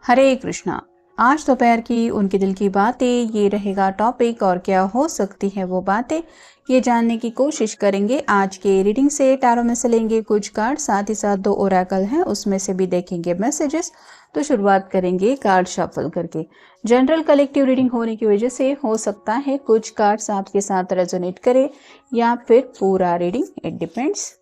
हरे कृष्णा। आज दोपहर की उनके दिल की बातें, ये रहेगा टॉपिक। और क्या हो सकती है वो बातें, ये जानने की कोशिश करेंगे। आज के रीडिंग से टैरो में से लेंगे कुछ कार्ड, साथ ही साथ 2 ओरेकल हैं, उसमें से भी देखेंगे मैसेजेस। तो शुरुआत करेंगे कार्ड शफल करके। जनरल कलेक्टिव रीडिंग होने की वजह से हो सकता है कुछ कार्ड्स आपके साथ रेजोनेट करे या फिर पूरा रीडिंग, इट डिपेंड्स।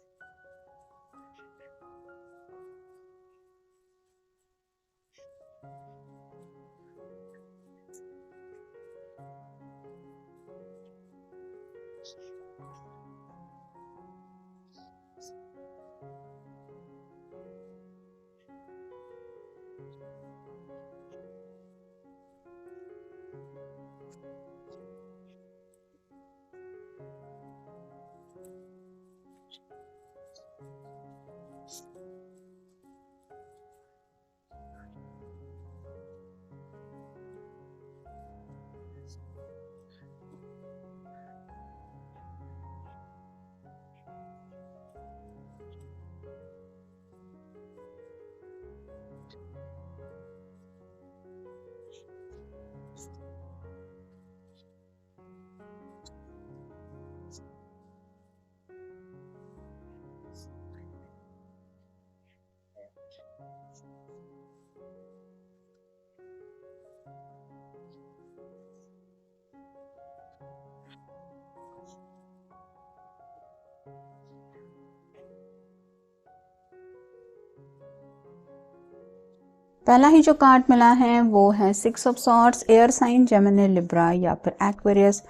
पहला ही जो कार्ड मिला है वो है 6 of swords, air sign Gemini Libra या फिर एक्वेरियस।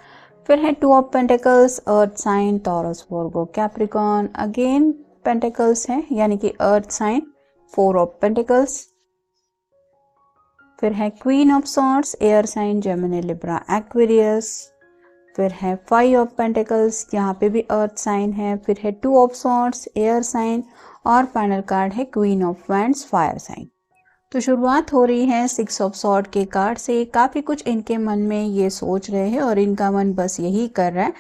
फिर है 2 of pentacles, earth sign Taurus Virgo Capricorn. Again pentacles है यानी कि अर्थ साइन, 4 ऑफ पेंटिकल्स। फिर है queen of swords, air sign Gemini Libra Aquarius. फिर है 5 ऑफ पेंटिकल्स, यहाँ पे भी अर्थ साइन है। फिर है 2 ऑफ सॉर्ड्स, एयर साइन। और फाइनल कार्ड है queen of wands, fire sign. तो शुरुआत हो रही है 6 ऑफ सॉर्ड के कार्ड से। काफ़ी कुछ इनके मन में ये सोच रहे हैं और इनका मन बस यही कर रहा है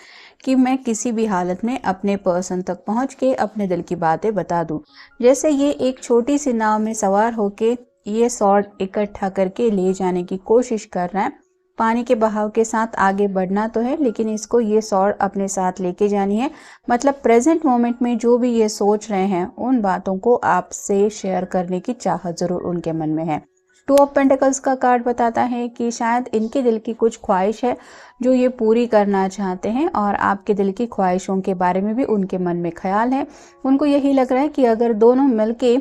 कि मैं किसी भी हालत में अपने पर्सन तक पहुंच के अपने दिल की बातें बता दूं। जैसे ये एक छोटी सी नाव में सवार होके ये सॉर्ड इकट्ठा करके ले जाने की कोशिश कर रहा है। पानी के बहाव के साथ आगे बढ़ना तो है, लेकिन इसको ये सॉर्ड अपने साथ लेके जानी है। मतलब प्रेजेंट मोमेंट में जो भी ये सोच रहे हैं उन बातों को आपसे शेयर करने की चाहत जरूर उनके मन में है। 2 ऑफ पेंटिकल्स का कार्ड बताता है कि शायद इनके दिल की कुछ ख्वाहिश है जो ये पूरी करना चाहते हैं, और आपके दिल की ख्वाहिशों के बारे में भी उनके मन में ख्याल है। उनको यही लग रहा है कि अगर दोनों मिलके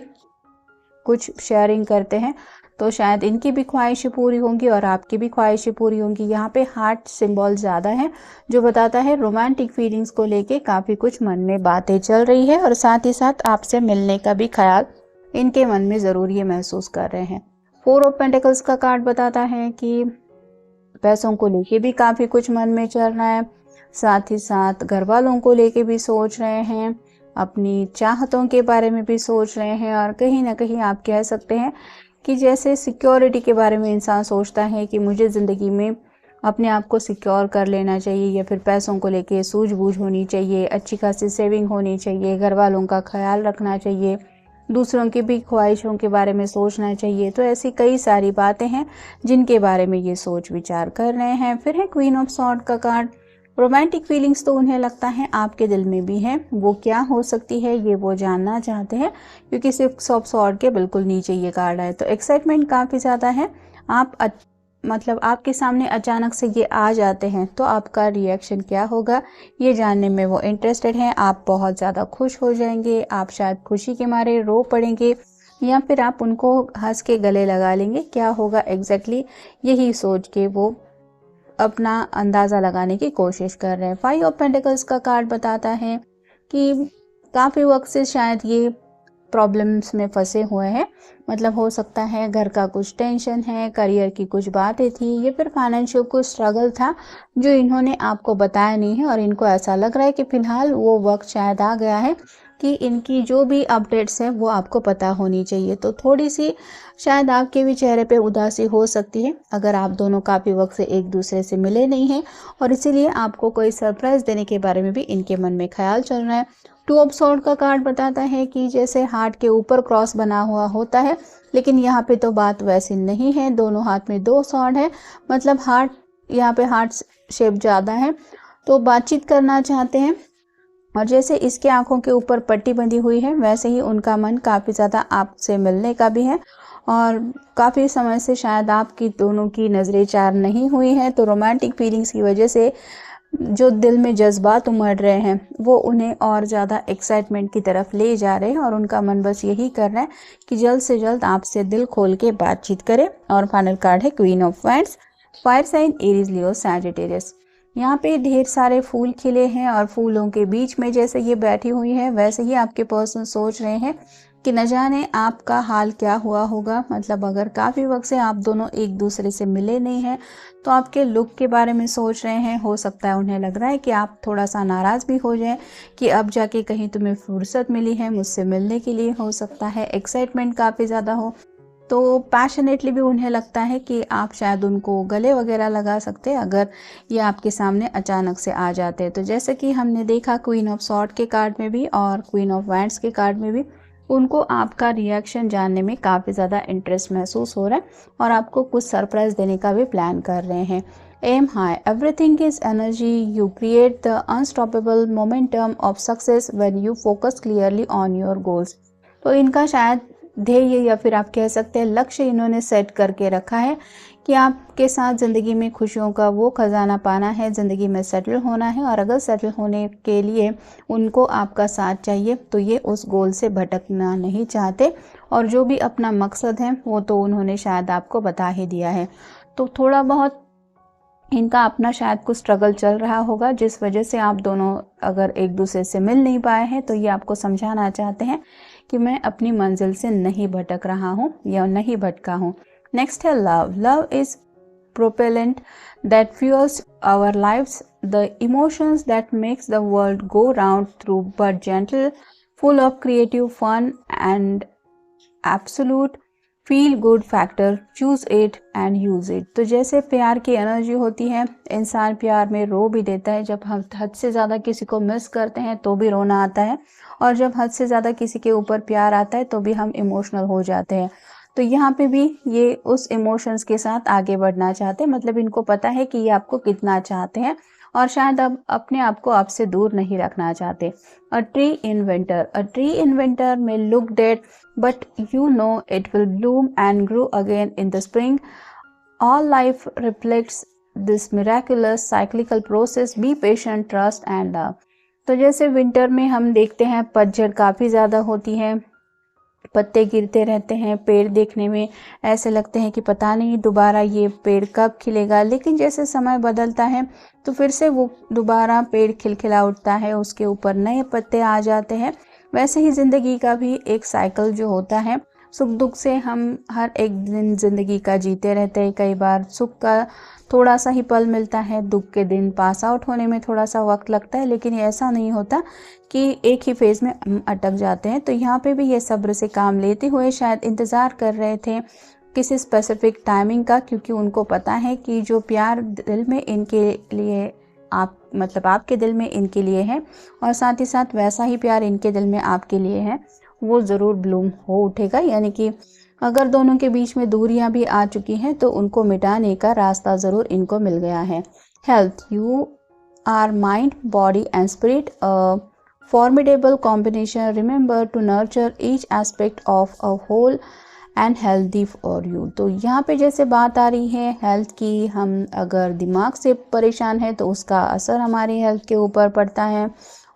कुछ शेयरिंग करते हैं तो शायद इनकी भी ख्वाहिशें पूरी होंगी और आपकी भी ख्वाहिशें पूरी होंगी। यहाँ पे हार्ट सिंबल ज़्यादा है जो बताता है रोमांटिक फीलिंग्स को लेके काफ़ी कुछ मन में बातें चल रही है, और साथ ही साथ आपसे मिलने का भी ख्याल इनके मन में ज़रूर ये महसूस कर रहे हैं। 4 ऑफ पेंटिकल्स का कार्ड बताता है कि पैसों को लेके भी काफ़ी कुछ मन में चल रहा है, साथ ही साथ घर वालों को लेके भी सोच रहे हैं, अपनी चाहतों के बारे में भी सोच रहे हैं, और कहीं ना कहीं आप कह सकते हैं कि जैसे सिक्योरिटी के बारे में इंसान सोचता है कि मुझे ज़िंदगी में अपने आप को सिक्योर कर लेना चाहिए, या फिर पैसों को लेके सूझबूझ होनी चाहिए, अच्छी खासी सेविंग होनी चाहिए, घर वालों का ख्याल रखना चाहिए, दूसरों की भी ख्वाहिशों के बारे में सोचना चाहिए। तो ऐसी कई सारी बातें हैं जिनके बारे में ये सोच विचार कर रहे हैं। फिर है क्वीन ऑफ सॉर्ड का कार्ड। रोमांटिक फीलिंग्स तो उन्हें लगता है आपके दिल में भी है, वो क्या हो सकती है ये वो जानना चाहते हैं, क्योंकि 6 ऑफ सॉर्ड के बिल्कुल नीचे ये कार्ड है। तो एक्साइटमेंट काफ़ी ज़्यादा है। आप मतलब आपके सामने अचानक से ये आ जाते हैं तो आपका रिएक्शन क्या होगा ये जानने में वो इंटरेस्टेड हैं। आप बहुत ज़्यादा खुश हो जाएंगे, आप शायद खुशी के मारे रो पड़ेंगे, या फिर आप उनको हंस के गले लगा लेंगे। क्या होगा एग्जैक्टली यही सोच के वो अपना अंदाज़ा लगाने की कोशिश कर रहे हैं। 5 ऑफ पेंटिकल्स का कार्ड बताता है कि काफ़ी वक्त से शायद ये प्रॉब्लम्स में फंसे हुए हैं। मतलब हो सकता है घर का कुछ टेंशन है, करियर की कुछ बातें थी, या फिर फाइनेंशियल कुछ स्ट्रगल था जो इन्होंने आपको बताया नहीं है, और इनको ऐसा लग रहा है कि फ़िलहाल वो वक्त शायद आ गया है कि इनकी जो भी अपडेट्स हैं वो आपको पता होनी चाहिए। तो थोड़ी सी शायद आपके भी चेहरे पे उदासी हो सकती है अगर आप दोनों काफ़ी वक्त से एक दूसरे से मिले नहीं हैं और इसीलिए आपको कोई सरप्राइज़ देने के बारे में भी इनके मन में ख्याल चल रहा है। टू ऑफ सॉर्ड का कार्ड बताता है कि जैसे हार्ट के ऊपर क्रॉस बना हुआ होता है, लेकिन यहाँ पे तो बात वैसी नहीं है। दोनों हाथ में 2 सॉर्ड है, मतलब हार्ट, यहाँ पे हार्ट शेप ज़्यादा है, तो बातचीत करना चाहते हैं। और जैसे इसके आंखों के ऊपर पट्टी बंधी हुई है, वैसे ही उनका मन काफ़ी ज़्यादा आपसे मिलने का भी है और काफ़ी समय से शायद आपकी दोनों की नज़रें चार नहीं हुई हैं। तो रोमांटिक फीलिंग्स की वजह से जो दिल में जज्बात उमड़ रहे हैं वो उन्हें और ज़्यादा एक्साइटमेंट की तरफ ले जा रहे हैं और उनका मन बस यही कर रहा है कि जल्द से जल्द आपसे दिल खोल के बातचीत करें। और फाइनल कार्ड है queen of wands, fire sign Aries, Leo, Sagittarius. यहाँ पे ढेर सारे फूल खिले हैं और फूलों के बीच में जैसे ये बैठी हुई है वैसे ही आपके पर्सन सोच रहे हैं कि न जाने आपका हाल क्या हुआ होगा। मतलब अगर काफ़ी वक्त से आप दोनों एक दूसरे से मिले नहीं हैं तो आपके लुक के बारे में सोच रहे हैं। हो सकता है उन्हें लग रहा है कि आप थोड़ा सा नाराज़ भी हो जाएं कि अब जाके कहीं तुम्हें फुर्सत मिली है मुझसे मिलने के लिए। हो सकता है एक्साइटमेंट काफ़ी ज़्यादा हो, तो पैशनेटली भी उन्हें लगता है कि आप शायद उनको गले वगैरह लगा सकते हैं अगर ये आपके सामने अचानक से आ जाते हैं। तो जैसे कि हमने देखा क्वीन ऑफ सॉर्ड के कार्ड में भी और क्वीन ऑफ वांड्स के कार्ड में भी, उनको आपका रिएक्शन जानने में काफ़ी ज़्यादा इंटरेस्ट महसूस हो रहा है और आपको कुछ सरप्राइज़ देने का भी प्लान कर रहे हैं। Aim high, everything is energy, you create the unstoppable momentum of success when you focus clearly on your goals. तो इनका शायद ध्येय या फिर आप कह सकते हैं लक्ष्य इन्होंने सेट करके रखा है कि आपके साथ ज़िंदगी में खुशियों का वो खजाना पाना है, ज़िंदगी में सेटल होना है। और अगर सेटल होने के लिए उनको आपका साथ चाहिए तो ये उस गोल से भटकना नहीं चाहते और जो भी अपना मकसद है वो तो उन्होंने शायद आपको बता ही दिया है। तो थोड़ा बहुत इनका अपना शायद कुछ स्ट्रगल चल रहा होगा जिस वजह से आप दोनों अगर एक दूसरे से मिल नहीं पाए हैं तो ये आपको समझाना चाहते हैं कि मैं अपनी मंजिल से नहीं भटक रहा हूँ या नहीं भटका हूँ। नेक्स्ट है love. Love is propellant that fuels our lives, the emotions that makes the world go round through, but gentle, full of creative fun and absolute feel good factor, choose it and use it. तो जैसे प्यार की energy होती है, इंसान प्यार में रो भी देता है। जब हम हद से ज़्यादा किसी को मिस करते हैं तो भी रोना आता है और जब हद से ज़्यादा किसी के ऊपर प्यार आता है तो भी हम इमोशनल हो जाते हैं। तो यहाँ पे भी ये उस इमोशंस के साथ आगे बढ़ना चाहते हैं, मतलब इनको पता है कि ये आपको कितना चाहते हैं और शायद अब अपने आप को आपसे दूर नहीं रखना चाहते। A tree in winter, a tree in winter may look dead, but you know it will bloom and grow again in the spring. All life reflects this miraculous cyclical process. Be patient, trust and love. तो जैसे winter में हम देखते हैं पतझड़ काफ़ी ज़्यादा होती है, पत्ते गिरते रहते हैं, पेड़ देखने में ऐसे लगते हैं कि पता नहीं दोबारा ये पेड़ कब खिलेगा, लेकिन जैसे समय बदलता है तो फिर से वो दोबारा पेड़ खिलखिला उठता है, उसके ऊपर नए पत्ते आ जाते हैं। वैसे ही ज़िंदगी का भी एक साइकिल जो होता है, सुख दुख से हम हर एक दिन ज़िंदगी का जीते रहते हैं। कई बार सुख का थोड़ा सा ही पल मिलता है, दुख के दिन पास आउट होने में थोड़ा सा वक्त लगता है, लेकिन ये ऐसा नहीं होता कि एक ही फेज़ में हम अटक जाते हैं। तो यहाँ पे भी ये सब्र से काम लेते हुए शायद इंतज़ार कर रहे थे किसी स्पेसिफिक टाइमिंग का, क्योंकि उनको पता है कि जो प्यार दिल में इनके लिए मतलब आपके दिल में इनके लिए है और साथ ही साथ वैसा ही प्यार इनके दिल में आपके लिए है, वो ज़रूर ब्लूम हो उठेगा। यानी कि अगर दोनों के बीच में दूरियां भी आ चुकी हैं तो उनको मिटाने का रास्ता ज़रूर इनको मिल गया है। Health, your mind, body and spirit, a formidable combination, remember to nurture each aspect of a whole and healthy for you. तो यहाँ पे जैसे बात आ रही है हेल्थ की, हम अगर दिमाग से परेशान हैं तो उसका असर हमारी हेल्थ के ऊपर पड़ता है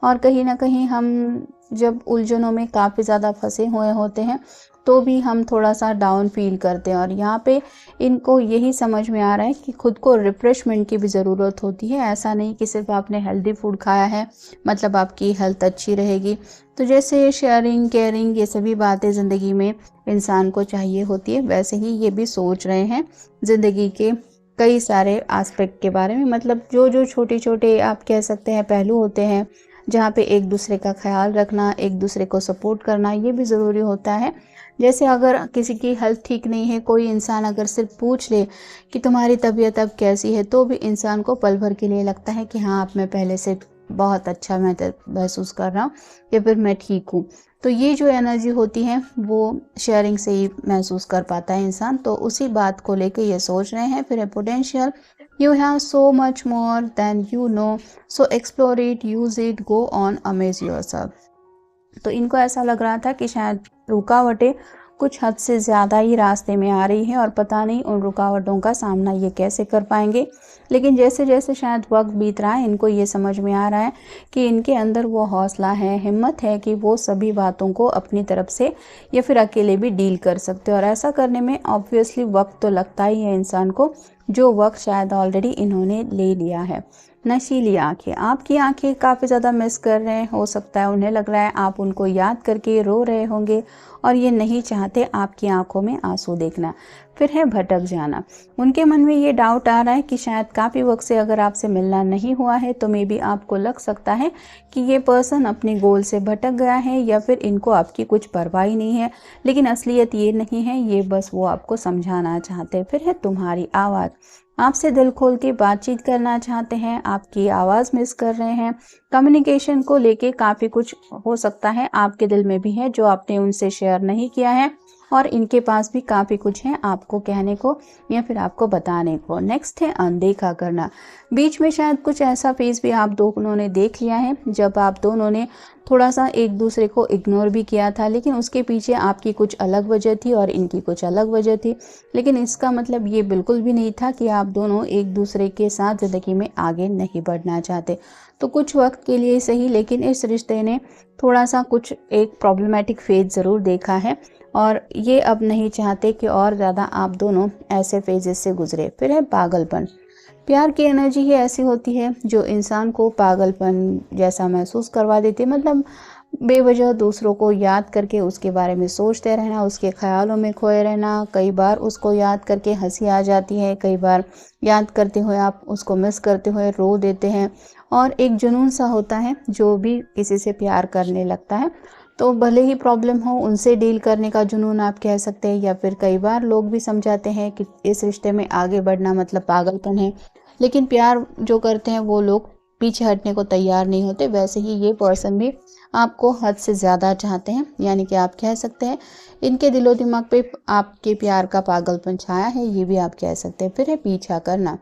और कहीं ना कहीं हम जब उलझनों में काफ़ी ज़्यादा फंसे हुए होते हैं तो भी हम थोड़ा सा डाउन फील करते हैं। और यहाँ पे इनको यही समझ में आ रहा है कि खुद को रिफ्रेशमेंट की भी ज़रूरत होती है। ऐसा नहीं कि सिर्फ आपने हेल्दी फूड खाया है मतलब आपकी हेल्थ अच्छी रहेगी। तो जैसे शेयरिंग, केयरिंग, ये सभी बातें ज़िंदगी में इंसान को चाहिए होती है, वैसे ही ये भी सोच रहे हैं ज़िंदगी के कई सारे एस्पेक्ट के बारे में। मतलब जो जो छोटे छोटे आप कह सकते हैं पहलू होते हैं जहाँ पे एक दूसरे का ख्याल रखना, एक दूसरे को सपोर्ट करना, ये भी ज़रूरी होता है। जैसे अगर किसी की हेल्थ ठीक नहीं है, कोई इंसान अगर सिर्फ पूछ ले कि तुम्हारी तबीयत अब कैसी है, तो भी इंसान को पल भर के लिए लगता है कि हाँ, अब मैं पहले से बहुत अच्छा महसूस कर रहा हूँ या फिर मैं ठीक हूँ। तो ये जो एनर्जी होती है वो शेयरिंग से ही महसूस कर पाता है इंसान। तो उसी बात को लेके ये सोच रहे हैं। फिर है potential, you have so much more than you know, so explore it, use it, go on, amaze yourself. तो इनको ऐसा लग रहा था कि शायद रुकावटें कुछ हद से ज़्यादा ही रास्ते में आ रही हैं और पता नहीं उन रुकावटों का सामना ये कैसे कर पाएंगे। लेकिन जैसे जैसे शायद वक्त बीत रहा है, इनको ये समझ में आ रहा है कि इनके अंदर वो हौसला है, हिम्मत है कि वो सभी बातों को अपनी तरफ से या फिर अकेले भी डील कर सकते हैं। और ऐसा करने में ऑब्वियसली वक्त तो लगता ही है इंसान को, जो वक्त शायद ऑलरेडी इन्होंने ले लिया है। नशीली आंखें, आपकी आंखें काफ़ी ज़्यादा मिस कर रहे हैं। हो सकता है उन्हें लग रहा है आप उनको याद करके रो रहे होंगे और ये नहीं चाहते आपकी आंखों में आंसू देखना। फिर है भटक जाना, उनके मन में ये डाउट आ रहा है कि शायद काफ़ी वक्त से अगर आपसे मिलना नहीं हुआ है तो मे बी आपको लग सकता है कि ये पर्सन अपने गोल से भटक गया है या फिर इनको आपकी कुछ परवाह ही नहीं है। लेकिन असलियत ये नहीं है, ये बस वो आपको समझाना चाहते हैं। फिर है तुम्हारी आवाज़, आपसे दिल खोल के बातचीत करना चाहते हैं, आपकी आवाज़ मिस कर रहे हैं। कम्युनिकेशन को लेके काफ़ी कुछ हो सकता है आपके दिल में भी है जो आपने उनसे शेयर नहीं किया है, और इनके पास भी काफ़ी कुछ है आपको कहने को या फिर आपको बताने को। नेक्स्ट है अनदेखा करना, बीच में शायद कुछ ऐसा फेज़ भी आप दोनों ने देख लिया है जब आप दोनों ने थोड़ा सा एक दूसरे को इग्नोर भी किया था, लेकिन उसके पीछे आपकी कुछ अलग वजह थी और इनकी कुछ अलग वजह थी। लेकिन इसका मतलब ये बिल्कुल भी नहीं था कि आप दोनों एक दूसरे के साथ ज़िंदगी में आगे नहीं बढ़ना चाहते। तो कुछ वक्त के लिए सही, लेकिन इस रिश्ते ने थोड़ा सा कुछ एक प्रॉब्लमेटिक फेज ज़रूर देखा है और ये अब नहीं चाहते कि और ज़्यादा आप दोनों ऐसे फेजेस से गुजरे। फिर है पागलपन, प्यार की एनर्जी ही ऐसी होती है जो इंसान को पागलपन जैसा महसूस करवा देती है। मतलब बेवजह दूसरों को याद करके उसके बारे में सोचते रहना, उसके ख्यालों में खोए रहना। कई बार उसको याद करके हंसी आ जाती है, कई बार याद करते हुए आप उसको मिस करते हुए रो देते हैं। और एक जुनून सा होता है जो भी किसी से प्यार करने लगता है, तो भले ही प्रॉब्लम हो उनसे डील करने का जुनून आप कह सकते हैं, या फिर कई बार लोग भी समझाते हैं कि इस रिश्ते में आगे बढ़ना मतलब पागलपन है। लेकिन प्यार जो करते हैं वो लोग पीछे हटने को तैयार नहीं होते। वैसे ही ये पर्सन भी आपको हद से ज़्यादा चाहते हैं, यानी कि आप कह सकते हैं इनके दिलो दिमाग पे आपके प्यार का पागलपन छाया है, ये भी आप कह सकते हैं। फिर है पीछा करना,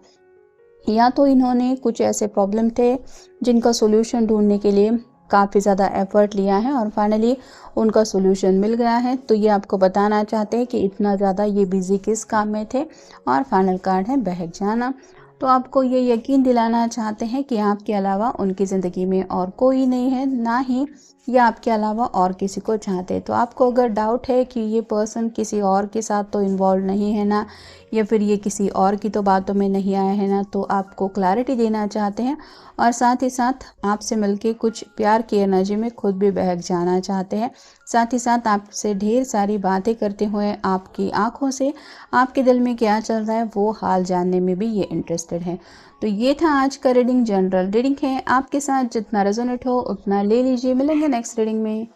या तो इन्होंने कुछ ऐसे प्रॉब्लम थे जिनका सोल्यूशन ढूंढने के लिए काफ़ी ज़्यादा एफर्ट लिया है और फाइनली उनका सोल्यूशन मिल गया है, तो ये आपको बताना चाहते हैं कि इतना ज़्यादा ये बिज़ी किस काम में थे। और फाइनल कार्ड है बहक जाना, तो आपको ये यकीन दिलाना चाहते हैं कि आपके अलावा उनकी ज़िंदगी में और कोई नहीं है, ना ही ये आपके अलावा और किसी को चाहते। तो आपको अगर डाउट है कि ये पर्सन किसी और के साथ तो इन्वॉल्व नहीं है ना, या फिर ये किसी और की तो बातों में नहीं आया है ना, तो आपको क्लैरिटी देना चाहते हैं और साथ ही साथ आपसे मिलके कुछ प्यार की एनर्जी में खुद भी बहक जाना चाहते हैं। साथ ही साथ आपसे ढेर सारी बातें करते हुए आपकी आंखों से आपके दिल में क्या चल रहा है वो हाल जानने में भी ये इंटरेस्टेड है। तो ये था आज का रीडिंग, जनरल रीडिंग है, आपके साथ जितना रेजोनेट हो उतना ले लीजिए। मिलेंगे नेक्स्ट रीडिंग में।